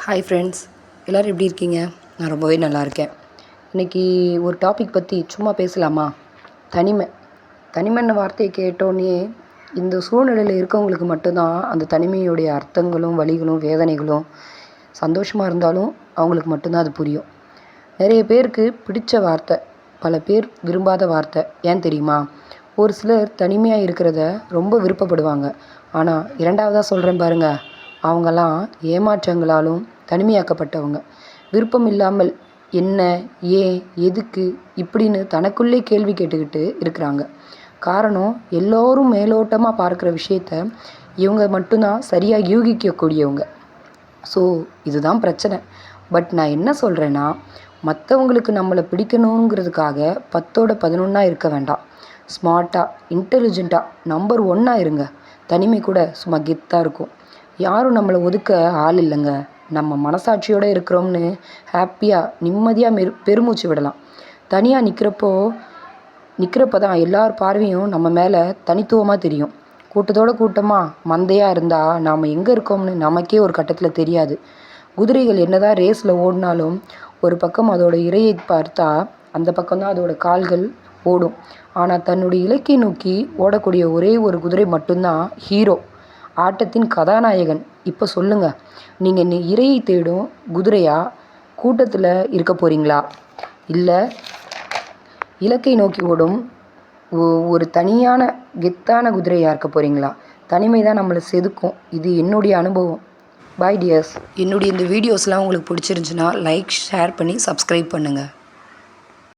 Hi friends, எல்லோரும் எப்படி இருக்கீங்க? நான் ரொம்பவே நல்லா இருக்கேன். இன்றைக்கி ஒரு டாபிக் பற்றி சும்மா பேசலாமா? தனிமைன்னு வார்த்தையை கேட்டோன்னே இந்த சூழ்நிலையில் இருக்கவங்களுக்கு மட்டும்தான் அந்த தனிமையுடைய அர்த்தங்களும் வலிகளும் வேதனைகளும் சந்தோஷமாக இருந்தாலும் அவங்களுக்கு மட்டும்தான் அது புரியும். நிறைய பேருக்கு பிடிச்ச வார்த்தை, பல பேர் விரும்பாத வார்த்தை. ஏன் தெரியுமா? ஒரு சிலர் தனிமையாக இருக்கிறத ரொம்ப விருப்பப்படுவாங்க. ஆனால் இரண்டாவதாக சொல்கிறேன் பாருங்கள், அவங்கெல்லாம் ஏமாற்றங்களாலும் தனிமையாக்கப்பட்டவங்க. விருப்பம் இல்லாமல் என்ன, ஏன், எதுக்கு இப்படின்னு தனக்குள்ளே கேள்வி கேட்டுக்கிட்டு இருக்கிறாங்க. காரணம், எல்லோரும் மேலோட்டமாக பார்க்குற விஷயத்த இவங்க மட்டும்தான் சரியாக யூகிக்கக்கூடியவங்க. ஸோ இதுதான் பிரச்சனை. பட் நான் என்ன சொல்கிறேன்னா, மற்றவங்களுக்கு நம்மளை பிடிக்கணுங்கிறதுக்காக 10ஓட 11 இருக்க வேண்டாம். ஸ்மார்ட்டாக, இன்டெலிஜெண்ட்டாக நம்பர் 1 இருங்க. தனிமை கூட சும்மா கெத்தாக இருக்கும். யாரும் நம்மளை ஒதுக்க ஆள் இல்லைங்க. நம்ம மனசாட்சியோடு இருக்கிறோம்னு ஹாப்பியாக நிம்மதியாக பெருமூச்சு விடலாம். தனியாக நிற்கிறப்ப தான் எல்லார் பார்வையும் நம்ம மேலே தனித்துவமாக தெரியும். கூட்டமாக மந்தையாக இருந்தால் நாம் எங்கே இருக்கோம்னு நமக்கே ஒரு கட்டத்தில் தெரியாது. குதிரைகள் என்னதான் ரேஸில் ஓடினாலும் ஒரு பக்கம் அதோட இரையை பார்த்தா அந்த பக்கம்தான் அதோட கால்கள் ஓடும். ஆனால் தன்னுடைய இலக்கை நோக்கி ஓடக்கூடிய ஒரே ஒரு குதிரை மட்டும்தான் ஹீரோ, ஆட்டத்தின் கதாநாயகன். இப்போ சொல்லுங்கள், நீங்கள் இரையை தேடும் குதிரையா கூட்டத்தில் இருக்க போகிறீங்களா, இல்லை இலக்கை நோக்கி ஓடும் ஒரு தனியான கெத்தான குதிரையாக இருக்க போகிறீங்களா? தனிமை தான் நம்மளை செதுக்கும். இது என்னுடைய அனுபவம். பாய் டியர்ஸ். என்னுடைய இந்த வீடியோஸ்லாம் உங்களுக்கு பிடிச்சிருந்துச்சுன்னா லைக், ஷேர் பண்ணி சப்ஸ்கிரைப் பண்ணுங்கள்.